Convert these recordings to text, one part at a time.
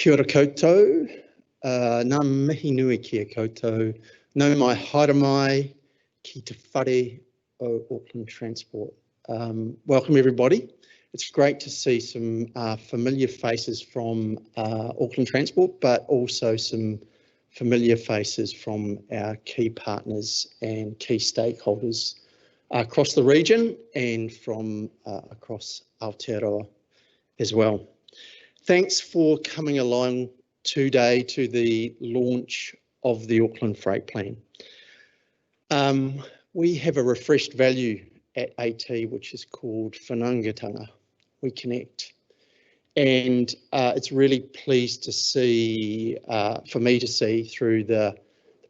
Kia ora koutou, ngā mihi nui kia koutou, nau mai haere mai ki te whare o Auckland Transport. Welcome everybody. It's great to see some familiar faces from Auckland Transport, but also some familiar faces from our key partners and key stakeholders across the region and from across Aotearoa as well. Thanks for coming along today to the launch of the Auckland Freight Plan. We have a refreshed value at AT which is called whanaungatanga, we connect. And it's really pleased to see, for me to see through the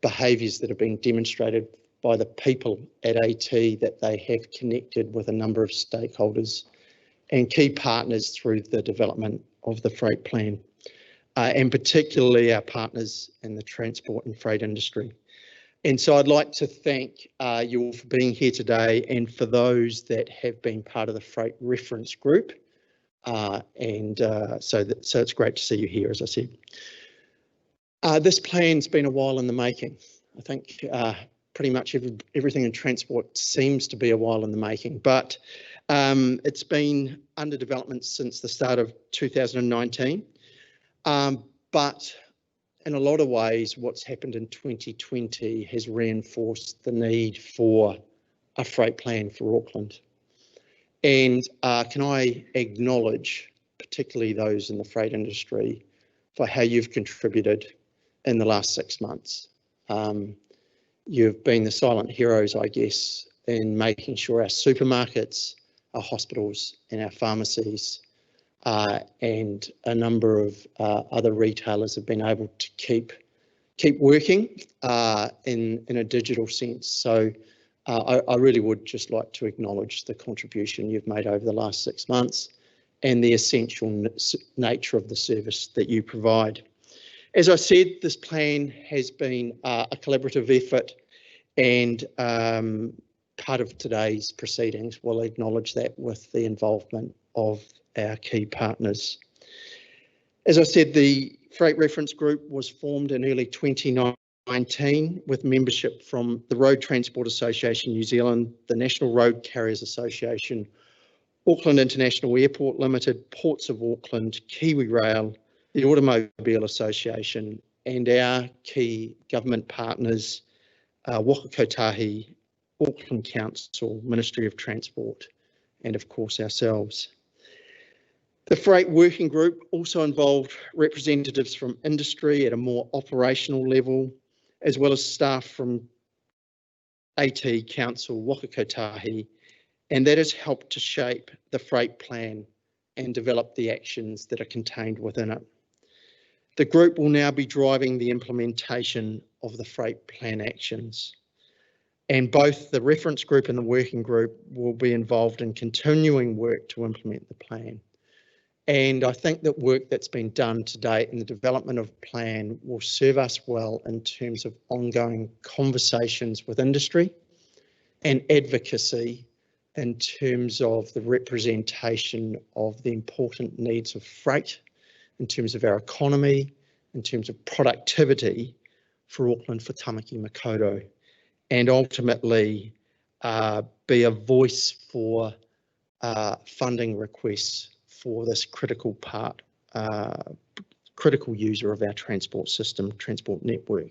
behaviours that have been demonstrated by the people at AT that they have connected with a number of stakeholders and key partners through the development of the freight plan, and particularly our partners in the transport and freight industry. And so I'd like to thank you all for being here today, and for those that have been part of the freight reference group. So it's great to see you here, as I said. This plan's been a while in the making. I think pretty much everything in transport seems to be a while in the making, but it's been under development since the start of 2019. But in a lot of ways, what's happened in 2020 has reinforced the need for a freight plan for Auckland. And can I acknowledge, particularly those in the freight industry, for how you've contributed in the last 6 months. You've been the silent heroes, I guess, in making sure our supermarkets, our hospitals and our pharmacies and a number of other retailers have been able to keep working in a digital sense. So I really would just like to acknowledge the contribution you've made over the last 6 months and the essential nature of the service that you provide. As I said, this plan has been a collaborative effort, and part of today's proceedings will acknowledge that with the involvement of our key partners. As I said, the Freight Reference Group was formed in early 2019 with membership from the Road Transport Association New Zealand, the National Road Carriers Association, Auckland International Airport Limited, Ports of Auckland, Kiwi Rail, the Automobile Association, and our key government partners, Waka Kotahi, Auckland Council, Ministry of Transport, and of course ourselves. The Freight Working Group also involved representatives from industry at a more operational level, as well as staff from AT Council, Waka Kotahi, and that has helped to shape the freight plan and develop the actions that are contained within it. The group will now be driving the implementation of the freight plan actions, and both the reference group and the working group will be involved in continuing work to implement the plan. And I think that work that's been done to date in the development of plan will serve us well in terms of ongoing conversations with industry and advocacy in terms of the representation of the important needs of freight, in terms of our economy, in terms of productivity for Auckland, for Tamaki Makaurau, and ultimately be a voice for funding requests for this critical part, critical user of our transport system, transport network.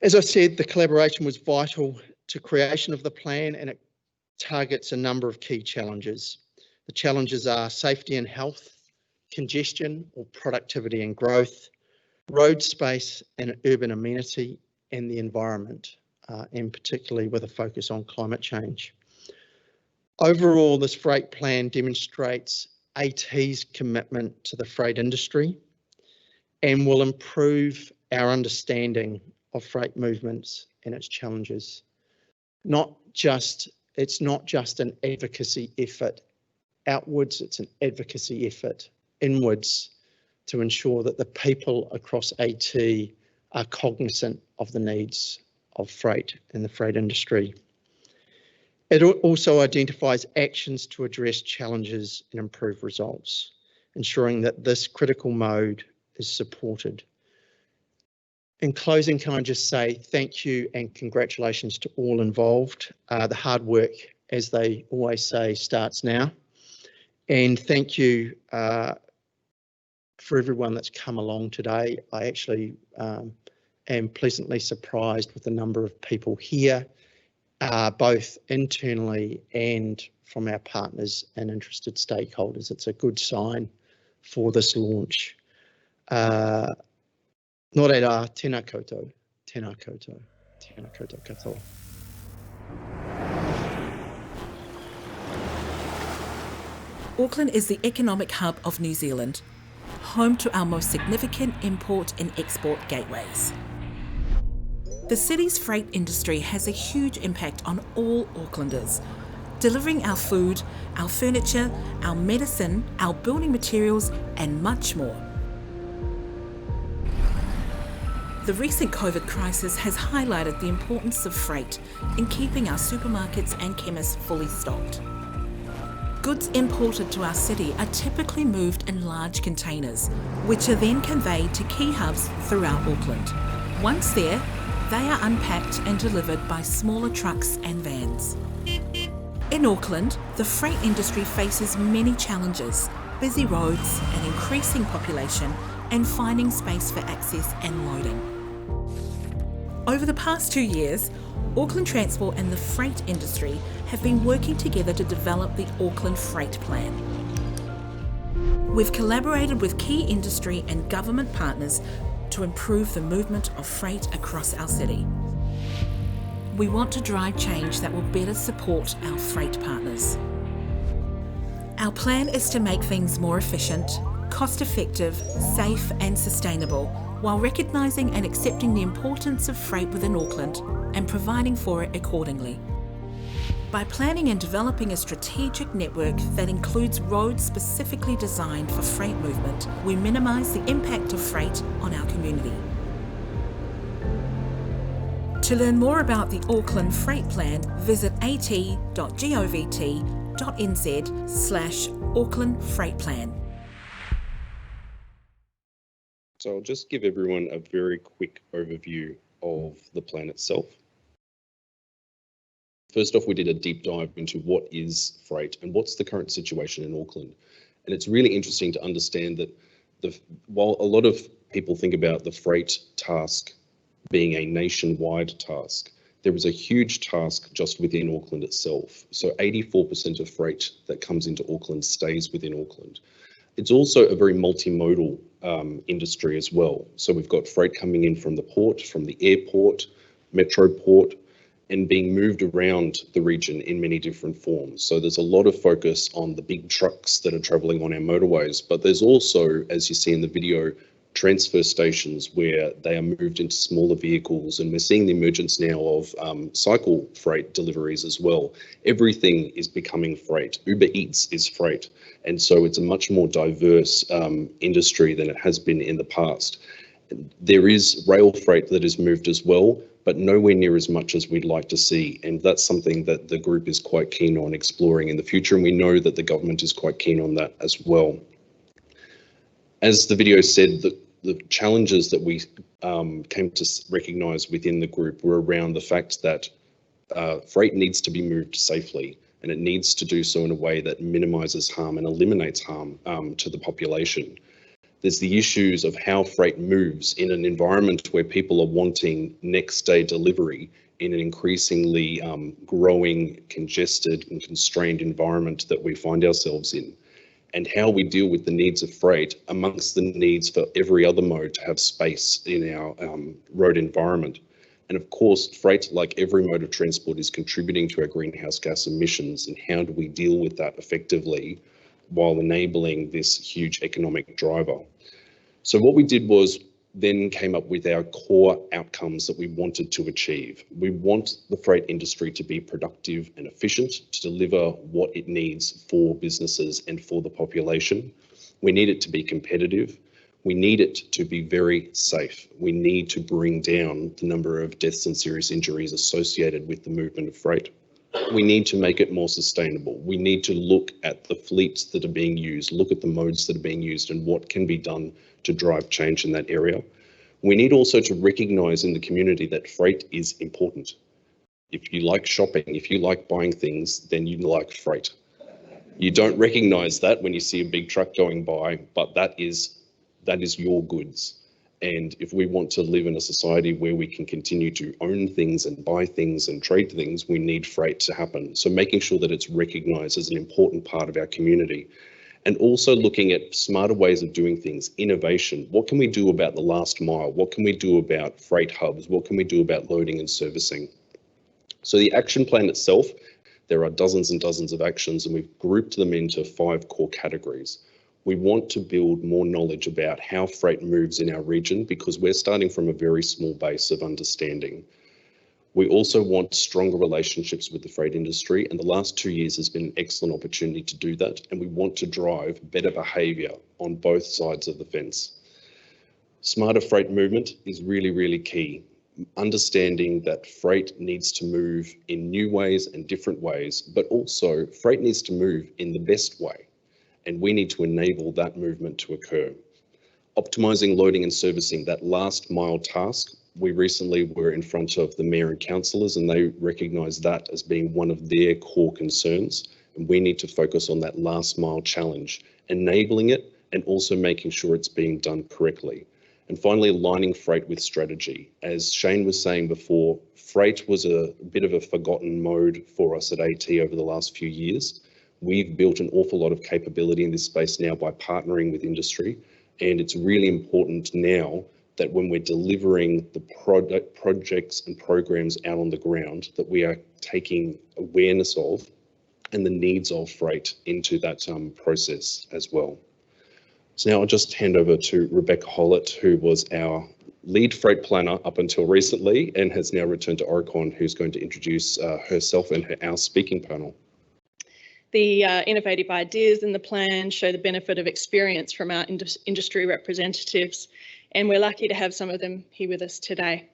As I said, the collaboration was vital to creation of the plan, and it targets a number of key challenges. The challenges are safety and health, congestion or productivity and growth, road space and urban amenity, and the environment, and particularly with a focus on climate change. Overall, this freight plan demonstrates AT's commitment to the freight industry and will improve our understanding of freight movements and its challenges. It's not just an advocacy effort outwards, it's an advocacy effort inwards to ensure that the people across AT are cognizant of the needs of freight in the freight industry. It also identifies actions to address challenges and improve results. ensuring that this critical mode is supported. In closing, can I just say thank you and congratulations to all involved. The hard work, as they always say, starts now. And thank you for everyone that's come along today. I actually am pleasantly surprised with the number of people here, both internally and from our partners and interested stakeholders. It's a good sign for this launch. Nō reira, tēnā koutou, tēnā koutou, tēnā koutou katoa. Auckland is the economic hub of New Zealand, home to our most significant import and export gateways. The city's freight industry has a huge impact on all Aucklanders, delivering our food, our furniture, our medicine, our building materials, and much more. The recent COVID crisis has highlighted the importance of freight in keeping our supermarkets and chemists fully stocked. Goods imported to our city are typically moved in large containers, which are then conveyed to key hubs throughout Auckland. Once there, they are unpacked and delivered by smaller trucks and vans. In Auckland, the freight industry faces many challenges: busy roads, an increasing population, and finding space for access and loading. Over the past 2 years, Auckland Transport and the freight industry have been working together to develop the Auckland Freight Plan. We've collaborated with key industry and government partners to improve the movement of freight across our city. We want to drive change that will better support our freight partners. Our plan is to make things more efficient, cost-effective, safe and sustainable, while recognising and accepting the importance of freight within Auckland and providing for it accordingly. By planning and developing a strategic network that includes roads specifically designed for freight movement, we minimise the impact of freight on our community. To learn more about the Auckland Freight Plan, visit at.govt.nz/Auckland Freight Plan. So I'll just give everyone a very quick overview of the plan itself. First off, we did a deep dive into what is freight and what's the current situation in Auckland. And it's really interesting to understand that while a lot of people think about the freight task being a nationwide task, there is a huge task just within Auckland itself. So 84% of freight that comes into Auckland stays within Auckland. It's also a very multimodal industry as well. So we've got freight coming in from the port, from the airport, metro port, and being moved around the region in many different forms. So there's a lot of focus on the big trucks that are traveling on our motorways, but there's also, as you see in the video, transfer stations where they are moved into smaller vehicles, and we're seeing the emergence now of cycle freight deliveries as well. Everything is becoming freight. Uber Eats is freight, and so it's a much more diverse industry than it has been in the past. There is rail freight that is moved as well, but nowhere near as much as we'd like to see, and that's something that the group is quite keen on exploring in the future, and we know that the government is quite keen on that as well. As the video said, the challenges that we came to recognise within the group were around the fact that freight needs to be moved safely, and it needs to do so in a way that minimises harm and eliminates harm to the population. There's the issues of how freight moves in an environment where people are wanting next day delivery in an increasingly growing, congested and constrained environment that we find ourselves in, and how we deal with the needs of freight amongst the needs for every other mode to have space in our road environment. And of course, freight, like every mode of transport, is contributing to our greenhouse gas emissions, and how do we deal with that effectively while enabling this huge economic driver? So what we did was then came up with our core outcomes that we wanted to achieve. We want the freight industry to be productive and efficient, to deliver what it needs for businesses and for the population. We need it to be competitive. We need it to be very safe. We need to bring down the number of deaths and serious injuries associated with the movement of freight. we need to make it more sustainable. We need to look at the fleets that are being used, look at the modes that are being used and what can be done to drive change in that area. We need also to recognise in the community that freight is important. If you like shopping, if you like buying things, then you like freight. You don't recognise that when you see a big truck going by, but that is your goods. And if we want to live in a society where we can continue to own things and buy things and trade things, we need freight to happen. So making sure that it's recognised as an important part of our community. And also looking at smarter ways of doing things, innovation. What can we do about the last mile? What can we do about freight hubs? What can we do about loading and servicing? So the action plan itself, there are dozens and dozens of actions, and we've grouped them into 5 core categories. We want to build more knowledge about how freight moves in our region because we're starting from a very small base of understanding. We also want stronger relationships with the freight industry, and the last 2 years has been an excellent opportunity to do that, and we want to drive better behaviour on both sides of the fence. Smarter freight movement is really, really key. Understanding that freight needs to move in new ways and different ways, but also freight needs to move in the best way, and we need to enable that movement to occur. Optimising loading and servicing, that last mile task. We recently were in front of the mayor and councillors and they recognised that as being one of their core concerns. And we need to focus on that last mile challenge, enabling it and also making sure it's being done correctly. And finally, aligning freight with strategy. As Shane was saying before, freight was a bit of a forgotten mode for us at AT over the last few years. We've built an awful lot of capability in this space now by partnering with industry. And it's really important now that when we're delivering the projects and programs out on the ground, that we are taking awareness of and the needs of freight into that process as well. So now I'll just hand over to Rebecca Hollett, who was our lead freight planner up until recently and has now returned to Oricon, who's going to introduce herself and our speaking panel. The innovative ideas in the plan show the benefit of experience from our industry representatives, and we're lucky to have some of them here with us today.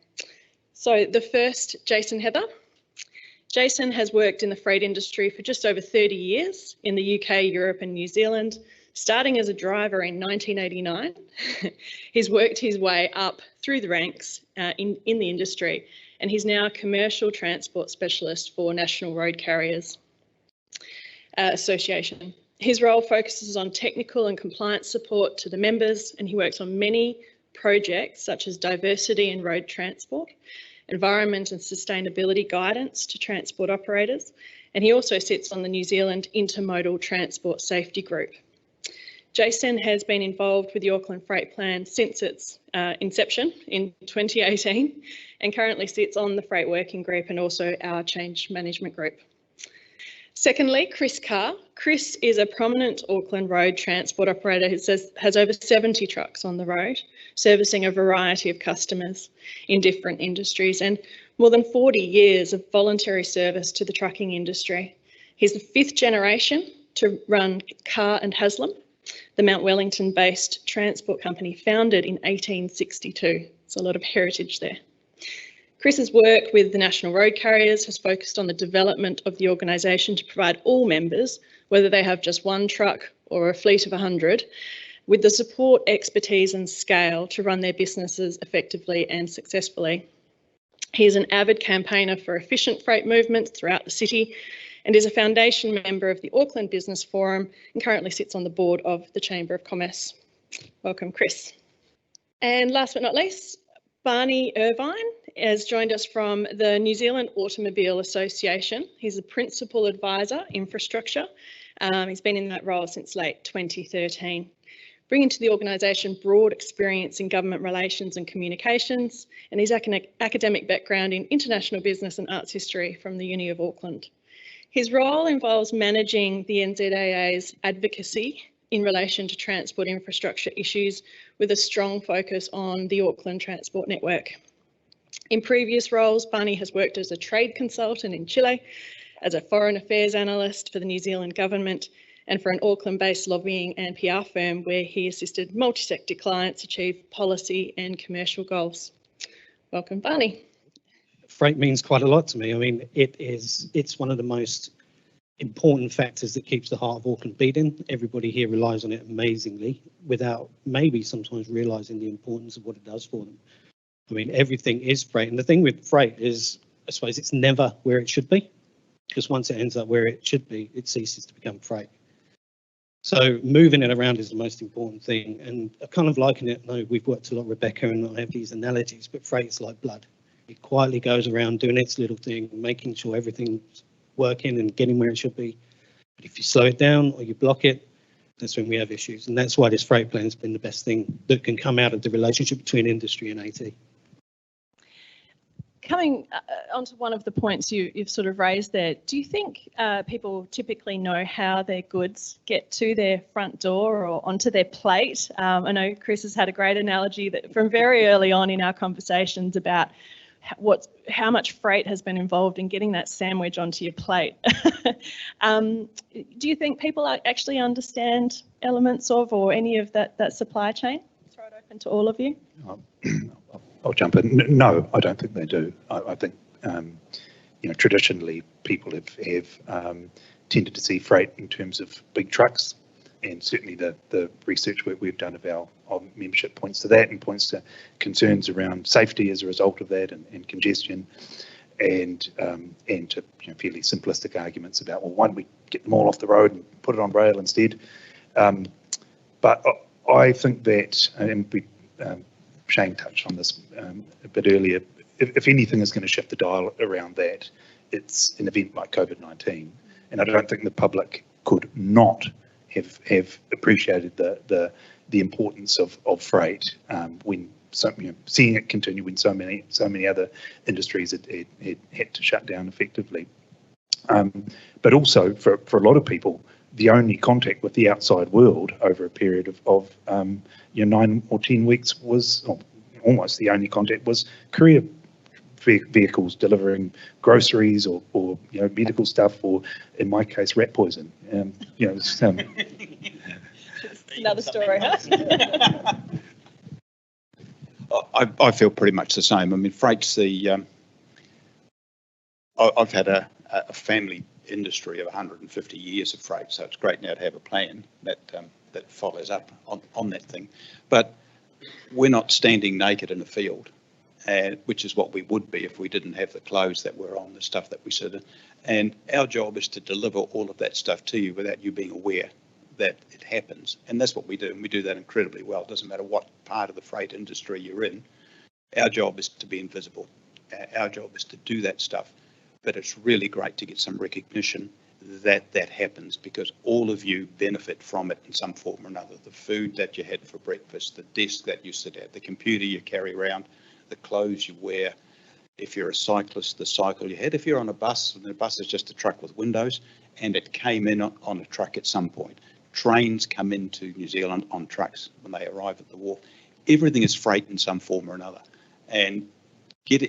So the first, Jason Heather. Jason has worked in the freight industry for just over 30 years in the UK, Europe and New Zealand, starting as a driver in 1989. He's worked his way up through the ranks in the industry, and he's now a commercial transport specialist for National Road Carriers Association. His role focuses on technical and compliance support to the members, and he works on many projects such as diversity in road transport, environment and sustainability guidance to transport operators, and he also sits on the New Zealand Intermodal Transport Safety Group. Jason has been involved with the Auckland Freight Plan since its inception in 2018 and currently sits on the Freight Working Group and also our Change Management Group. Secondly, Chris Carr. Chris is a prominent Auckland road transport operator who has over 70 trucks on the road, servicing a variety of customers in different industries and more than 40 years of voluntary service to the trucking industry. He's the 5th generation to run Carr and Haslam, the Mount Wellington-based transport company founded in 1862. There's a lot of heritage there. Chris's work with the National Road Carriers has focused on the development of the organisation to provide all members, whether they have just one truck or a fleet of 100, with the support, expertise and scale to run their businesses effectively and successfully. He is an avid campaigner for efficient freight movements throughout the city and is a foundation member of the Auckland Business Forum and currently sits on the board of the Chamber of Commerce. Welcome, Chris. And last but not least, Barney Irvine has joined us from the New Zealand Automobile Association. He's a Principal Advisor, Infrastructure. He's been in that role since late 2013, bringing to the organisation broad experience in government relations and communications, and his academic background in international business and arts history from the Uni of Auckland. His role involves managing the NZAA's advocacy in relation to transport infrastructure issues with a strong focus on the Auckland Transport Network. In previous roles, Barney has worked as a trade consultant in Chile, as a foreign affairs analyst for the New Zealand government, and for an Auckland-based lobbying and PR firm where he assisted multi-sector clients achieve policy and commercial goals. Welcome, Barney. freight means quite a lot to me. I mean, it's one of the most important factors that keeps the heart of Auckland beating. Everybody here relies on it amazingly without maybe sometimes realising the importance of what it does for them. I mean, everything is freight. And the thing with freight is, I suppose, it's never where it should be, because once it ends up where it should be, it ceases to become freight. So moving it around is the most important thing. And I kind of liken it, I know we've worked a lot, Rebecca, and I have these analogies, but freight's like blood. It quietly goes around doing its little thing, making sure everything's working and getting where it should be. But if you slow it down or you block it, that's when we have issues. And that's why this freight plan has been the best thing that can come out of the relationship between industry and AT. Coming onto one of the points you've sort of raised there, do you think people typically know how their goods get to their front door or onto their plate? I know Chris has had a great analogy that from very early on in our conversations about how much freight has been involved in getting that sandwich onto your plate. Do you think people actually understand elements of or any of that supply chain? Throw it open to all of you. I'll jump in. No, I don't think they do. I think, traditionally people have tended to see freight in terms of big trucks, and certainly the research work we've done of our membership points to that and points to concerns around safety as a result of that and congestion, and to fairly simplistic arguments about, well, why don't we get them all off the road and put it on rail instead? But I think that, and Shane touched on this a bit earlier, if anything is going to shift the dial around that, it's an event like COVID-19. And I don't think the public could not have appreciated the importance of freight when seeing it continue when so many other industries had to shut down effectively. But also for a lot of people, the only contact with the outside world over a period of 9 or 10 weeks was, almost the only contact was courier vehicles delivering groceries or medical stuff, or in my case rat poison. It's another story. I feel pretty much the same. I mean, freight's I've had a family industry of 150 years of freight, so it's great now to have a plan that follows up on that thing. But we're not standing naked in a field, which is what we would be if we didn't have the clothes that we're on, the stuff that we sit in. And our job is to deliver all of that stuff to you without you being aware that it happens. And that's what we do, and we do that incredibly well. It doesn't matter what part of the freight industry you're in. Our job is to be invisible. Our job is to do that stuff. But it's really great to get some recognition that happens, because all of you benefit from it in some form or another. The food that you had for breakfast, the desk that you sit at, the computer you carry around, the clothes you wear. If you're a cyclist, the cycle you had. If you're on a bus, and the bus is just a truck with windows, and it came in on a truck at some point. Trains come into New Zealand on trucks when they arrive at the wharf. Everything is freight in some form or another. And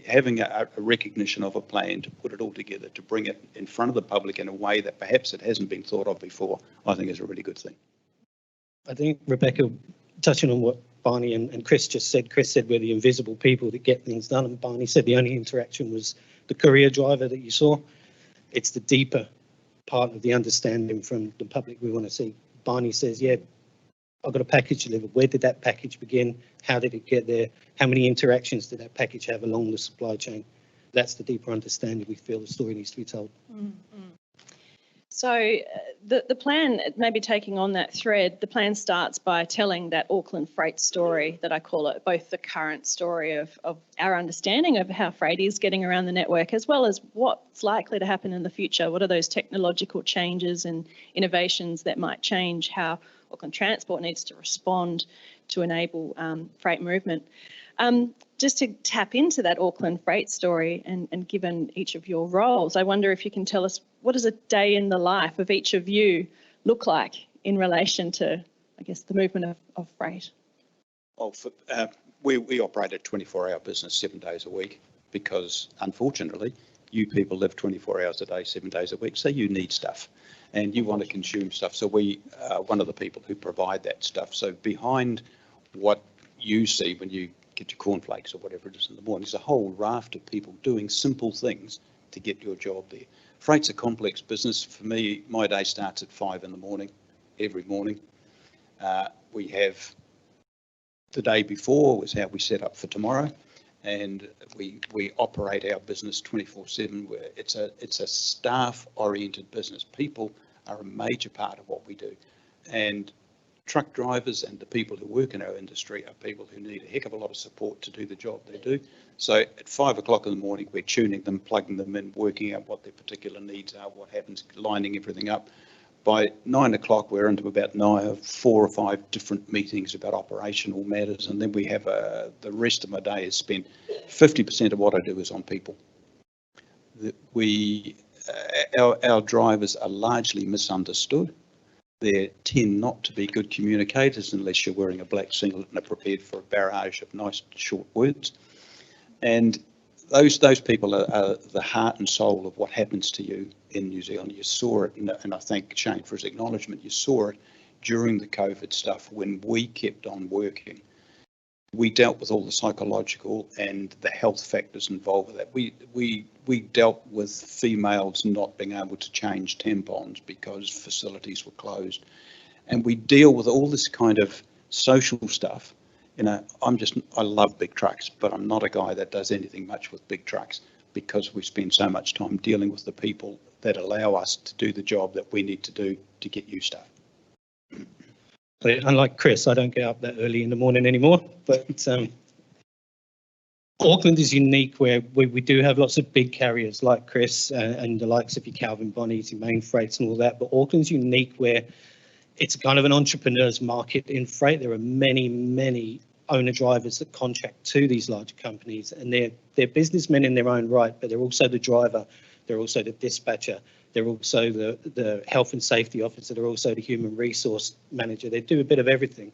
having a recognition of a plan to put it all together, to bring it in front of the public in a way that perhaps it hasn't been thought of before, I think is a really good thing. I think, Rebecca, touching on what Barney and Chris just said, Chris said we're the invisible people that get things done, and Barney said the only interaction was the courier driver that you saw. It's the deeper part of the understanding from the public we want to see. Barney says, yeah, I've got a package delivered. Where did that package begin? How did it get there? How many interactions did that package have along the supply chain? That's the deeper understanding we feel the story needs to be told. Mm-hmm. So the plan, maybe taking on that thread, the plan starts by telling that Auckland freight story that I call it, both the current story of our understanding of how freight is getting around the network, as well as what's likely to happen in the future. What are those technological changes and innovations that might change how Auckland Transport needs to respond to enable freight movement? Just to tap into that Auckland freight story, and given each of your roles, I wonder if you can tell us, what does a day in the life of each of you look like in relation to, I guess, the movement of freight? Well, we operate a 24-hour business 7 days a week, because unfortunately you people live 24 hours a day, 7 days a week, so you need stuff and you want to consume stuff. So we are one of the people who provide that stuff. So behind what you see when you get your cornflakes or whatever it is in the morning. There's a whole raft of people doing simple things to get your job there. Freight's a complex business. For me, my day starts at 5 in the morning, every morning. We have the day before was how we set up for tomorrow, and we operate our business 24/7. It's a staff-oriented business. People are a major part of what we do, and truck drivers and the people who work in our industry are people who need a heck of a lot of support to do the job they do. So at 5 o'clock in the morning, we're tuning them, plugging them in, working out what their particular needs are, what happens, lining everything up. By 9 o'clock, we're into about 4 or 5 different meetings about operational matters, and then we have the rest of my day is spent. 50% of what I do is on people. Our drivers are largely misunderstood. They tend not to be good communicators unless you're wearing a black singlet and are prepared for a barrage of nice short words. And those people are the heart and soul of what happens to you in New Zealand. You saw it, and I thank Shane for his acknowledgement. You saw it during the COVID stuff when we kept on working. We dealt with all the psychological and the health factors involved with that. We dealt with females not being able to change tampons because facilities were closed. And we deal with all this kind of social stuff. You know, I love big trucks, but I'm not a guy that does anything much with big trucks because we spend so much time dealing with the people that allow us to do the job that we need to do to get you stuff. Unlike Chris, I don't get up that early in the morning anymore, but Auckland is unique where we do have lots of big carriers like Chris and the likes of your Calvin Bonnies, your Main Freights and all that, but Auckland's unique where it's kind of an entrepreneur's market in freight. There are many owner-drivers that contract to these larger companies, and they're businessmen in their own right, but they're also the driver, they're also the dispatcher, they're also the health and safety officer, they're also the human resource manager. They do a bit of everything.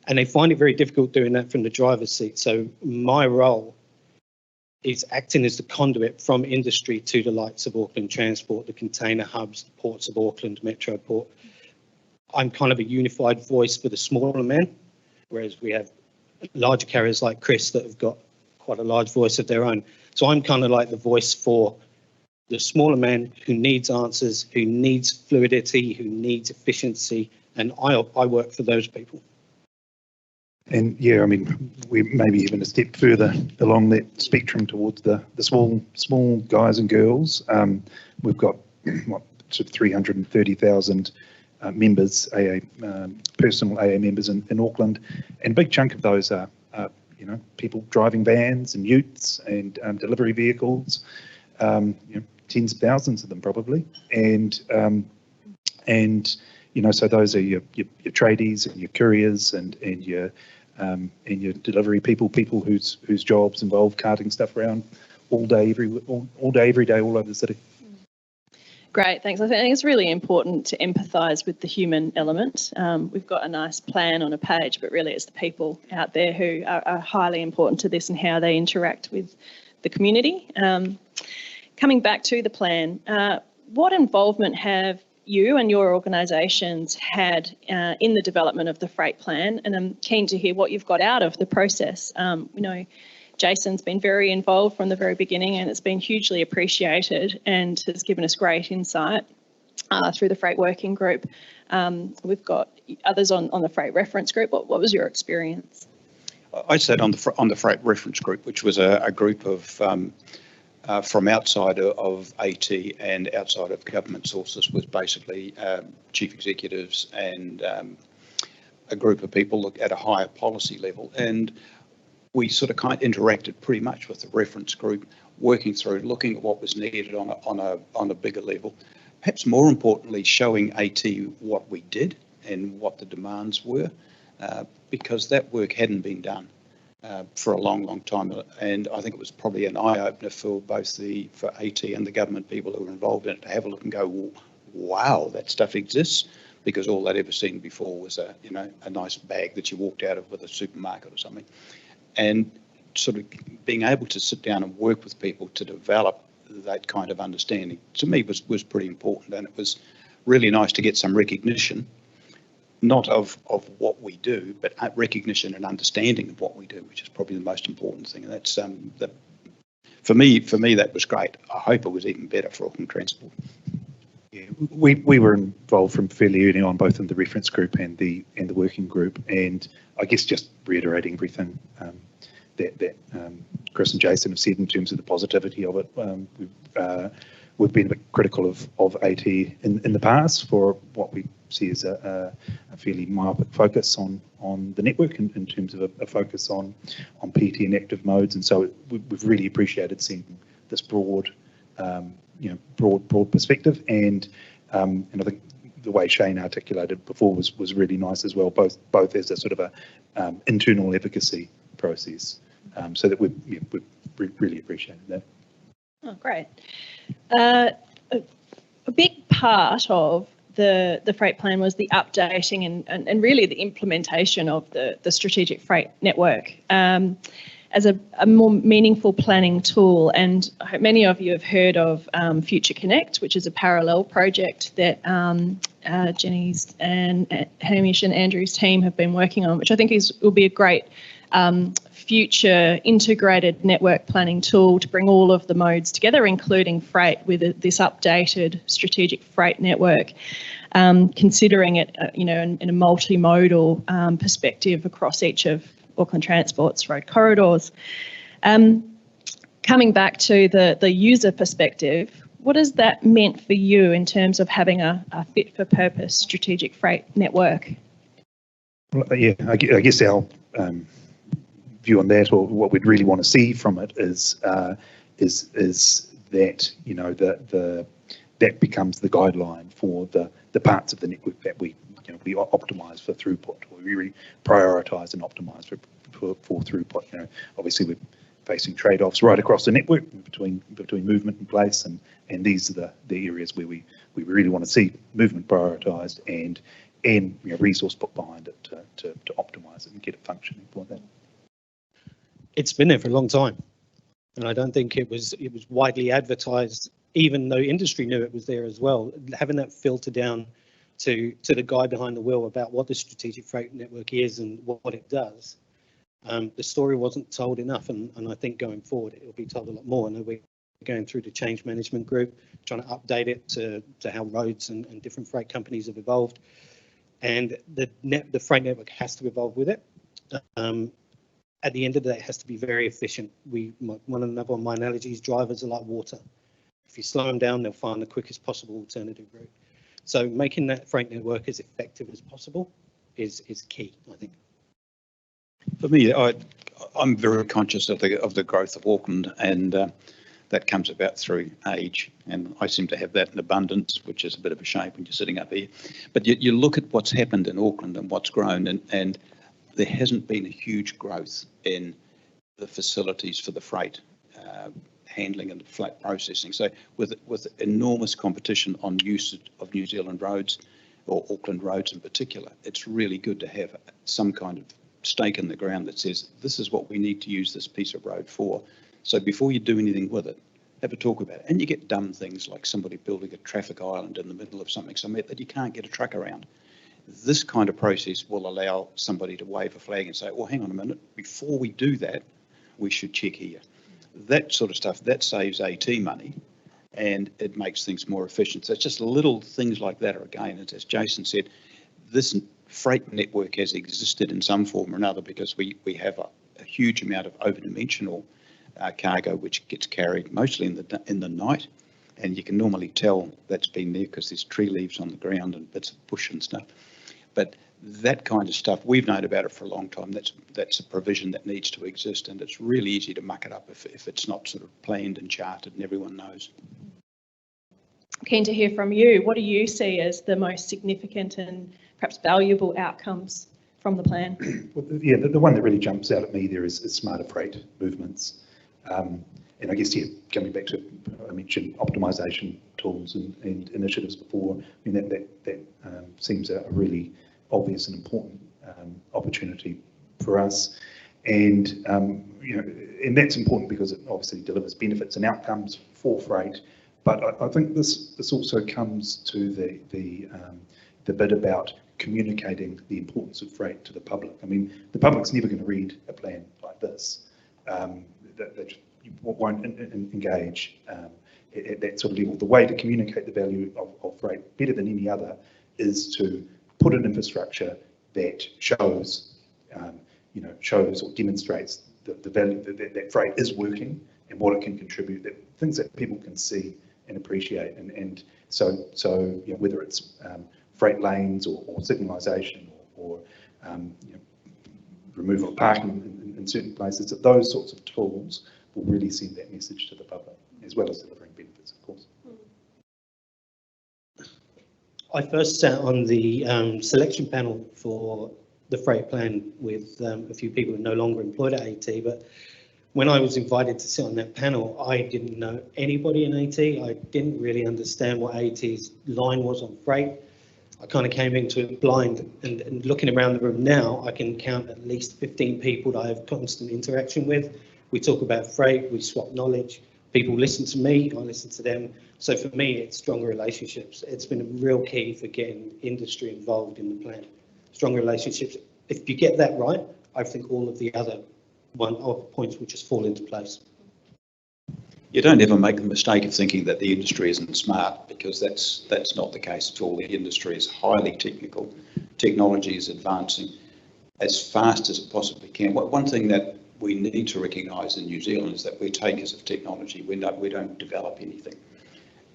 And they find it very difficult doing that from the driver's seat. So my role is acting as the conduit from industry to the likes of Auckland Transport, the container hubs, the ports of Auckland, Metroport. I'm kind of a unified voice for the smaller men, whereas we have larger carriers like Chris that have got quite a large voice of their own. So I'm kind of like the voice for the smaller man who needs answers, who needs fluidity, who needs efficiency, and I work for those people. And yeah, I mean, we're maybe even a step further along that spectrum towards the small guys and girls. We've got sort of 330,000 members, personal AA members in Auckland, and a big chunk of those are people driving vans and utes and delivery vehicles. Tens of thousands of them probably, and so those are your tradies and your couriers and your delivery people whose jobs involve carting stuff around all day every day all over the city. Great, thanks. I think it's really important to empathise with the human element. We've got a nice plan on a page, but really it's the people out there who are highly important to this and how they interact with the community. Coming back to the plan, what involvement have you and your organisations had in the development of the freight plan? And I'm keen to hear what you've got out of the process. Jason's been very involved from the very beginning, and it's been hugely appreciated and has given us great insight through the freight working group. We've got others on the freight reference group. What was your experience? I sat on the freight reference group, which was a group of from outside of AT and outside of government sources, was basically chief executives and a group of people at a higher policy level. And we sort of interacted pretty much with the reference group, working through, looking at what was needed on a bigger level. Perhaps more importantly, showing AT what we did and what the demands were, because that work hadn't been done for a long time. And I think it was probably an eye-opener for both for AT and the government people who were involved in it to have a look and go, wow, that stuff exists, because all they'd ever seen before was a nice bag that you walked out of with a supermarket or something. And sort of being able to sit down and work with people to develop that kind of understanding, to me, was pretty important. And it was really nice to get some recognition not of what we do, but recognition and understanding of what we do, which is probably the most important thing. And that's for me, that was great. I hope it was even better for Auckland Transport. Yeah, we were involved from fairly early on, both in the reference group and the working group, and I guess just reiterating everything that Chris and Jason have said in terms of the positivity of it. We've been a bit critical of AT in the past for what we see as a fairly myopic focus on the network in terms of a focus on PT and active modes, and so we've really appreciated seeing this broad perspective, and I think the way Shane articulated before was really nice as well, both as a sort of a internal efficacy process, so that we've really appreciated that. Oh, great. A big part of the freight plan was the updating and really the implementation of the strategic freight network as a more meaningful planning tool. And I hope many of you have heard of Future Connect, which is a parallel project that Jenny's and Hamish and Andrew's team have been working on, which I think will be a great future integrated network planning tool to bring all of the modes together, including freight, with this updated strategic freight network, considering it, in a multimodal perspective across each of Auckland Transport's road corridors. Coming back to the user perspective, what has that meant for you in terms of having a fit-for-purpose strategic freight network? Well, yeah, I guess our view on that, or what we'd really want to see from it, is that that becomes the guideline for the parts of the network that we optimise for throughput, or we really prioritise and optimise for throughput. Obviously we're facing trade-offs right across the network between movement and place, and these are the areas where we really want to see movement prioritised and resource put behind it to optimise it and get it functioning for that. It's been there for a long time, and I don't think it was widely advertised, even though industry knew it was there as well. Having that filter down to the guy behind the wheel about what the strategic freight network is and what it does, the story wasn't told enough, and I think going forward it will be told a lot more. And we're going through the change management group, trying to update it to how roads and different freight companies have evolved, and the freight network has to evolve with it. At the end of the day, it has to be very efficient. Another of my analogies, drivers are like water. If you slow them down, they'll find the quickest possible alternative route. So making that freight network as effective as possible is key, I think. For me, I'm very conscious of the growth of Auckland, and that comes about through age, and I seem to have that in abundance, which is a bit of a shame when you're sitting up here. But you look at what's happened in Auckland and what's grown, and there hasn't been a huge growth in the facilities for the freight handling and freight processing. So with enormous competition on use of New Zealand roads, or Auckland roads in particular, it's really good to have some kind of stake in the ground that says, this is what we need to use this piece of road for. So before you do anything with it, have a talk about it. And you get dumb things like somebody building a traffic island in the middle of something that you can't get a truck around. This kind of process will allow somebody to wave a flag and say, well, hang on a minute, before we do that, we should check here. That sort of stuff, that saves AT money, and it makes things more efficient. So it's just little things like that. Or again, as Jason said, this freight network has existed in some form or another because we have a huge amount of over-dimensional cargo which gets carried mostly in the night, and you can normally tell that's been there because there's tree leaves on the ground and bits of bush and stuff. But that kind of stuff, we've known about it for a long time. That's a provision that needs to exist, and it's really easy to muck it up if it's not sort of planned and charted and everyone knows. Keen to hear from you. What do you see as the most significant and perhaps valuable outcomes from the plan? Well, yeah, the one that really jumps out at me there is smarter freight movements. And I guess, yeah, coming back to, I mentioned optimisation tools and initiatives before. I mean, that seems a really obvious and important opportunity for us. And, and that's important because it obviously delivers benefits and outcomes for freight. But I think this also comes to the bit about communicating the importance of freight to the public. I mean, the public's never going to read a plan like this. That won't engage at that sort of level. The way to communicate the value of freight better than any other is to put an infrastructure that shows, shows or demonstrates the value that freight is working and what it can contribute, that things that people can see and appreciate. And so whether it's freight lanes or signalisation or removal of parking in certain places, that those sorts of tools will really send that message to the public, as well as delivering benefits, of course. I first sat on the selection panel for the freight plan with a few people who are no longer employed at AT, but when I was invited to sit on that panel, I didn't know anybody in AT. I didn't really understand what AT's line was on freight. I kind of came into it blind, and looking around the room now, I can count at least 15 people that I have constant interaction with. We talk about freight, we swap knowledge, people listen to me, I listen to them. So for me, it's stronger relationships. It's been a real key for getting industry involved in the plan. Stronger relationships. If you get that right, I think all of the other points will just fall into place. You don't ever make the mistake of thinking that the industry isn't smart, because that's not the case at all. The industry is highly technical. Technology is advancing as fast as it possibly can. One thing that we need to recognise in New Zealand is that we're takers of technology. We don't develop anything,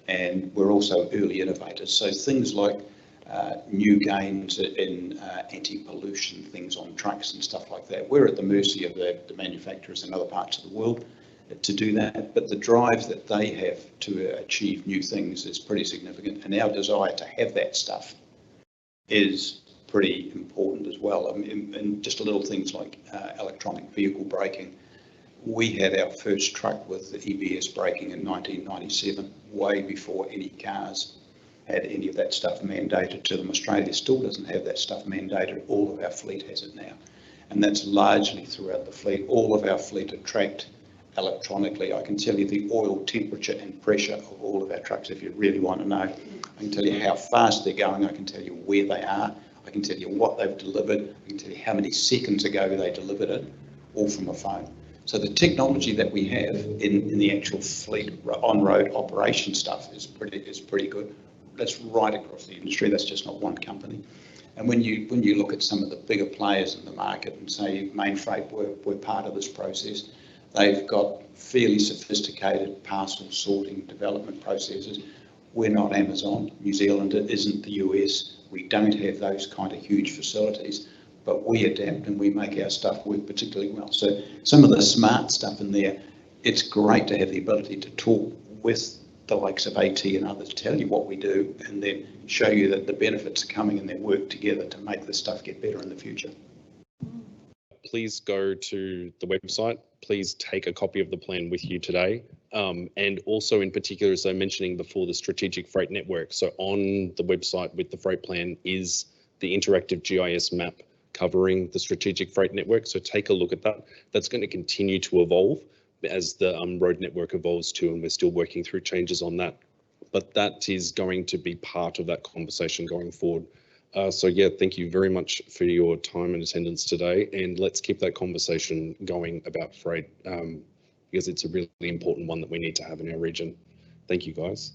and we're also early innovators. So things like new gains in anti-pollution things on trucks and stuff like that, we're at the mercy of the manufacturers in other parts of the world to do that, but the drive that they have to achieve new things is pretty significant, and our desire to have that stuff is pretty important as well. I mean, and just little things like electronic vehicle braking. We had our first truck with the EBS braking in 1997, way before any cars had any of that stuff mandated to them. Australia still doesn't have that stuff mandated. All of our fleet has it now, and that's largely throughout the fleet. All of our fleet are tracked electronically. I can tell you the oil temperature and pressure of all of our trucks if you really want to know. I can tell you how fast they're going. I can tell you where they are. I can tell you what they've delivered. I can tell you how many seconds ago they delivered it, all from a phone. So the technology that we have in the actual fleet on-road operation stuff is pretty good. That's right across the industry. That's just not one company. And when you look at some of the bigger players in the market and say Mainfreight were part of this process, they've got fairly sophisticated parcel sorting development processes. We're not Amazon. New Zealand isn't the US. We don't have those kind of huge facilities, but we adapt and we make our stuff work particularly well. So some of the smart stuff in there, it's great to have the ability to talk with the likes of AT and others, tell you what we do, and then show you that the benefits are coming and they work together to make this stuff get better in the future. Please go to the website. Please take a copy of the plan with you today. And also in particular, as I was mentioning before, the strategic freight network. So on the website with the freight plan is the interactive GIS map covering the strategic freight network. So take a look at that. That's going to continue to evolve as the road network evolves too, and we're still working through changes on that. But that is going to be part of that conversation going forward. So yeah, thank you very much for your time and attendance today, and let's keep that conversation going about freight because it's a really important one that we need to have in our region. Thank you, guys.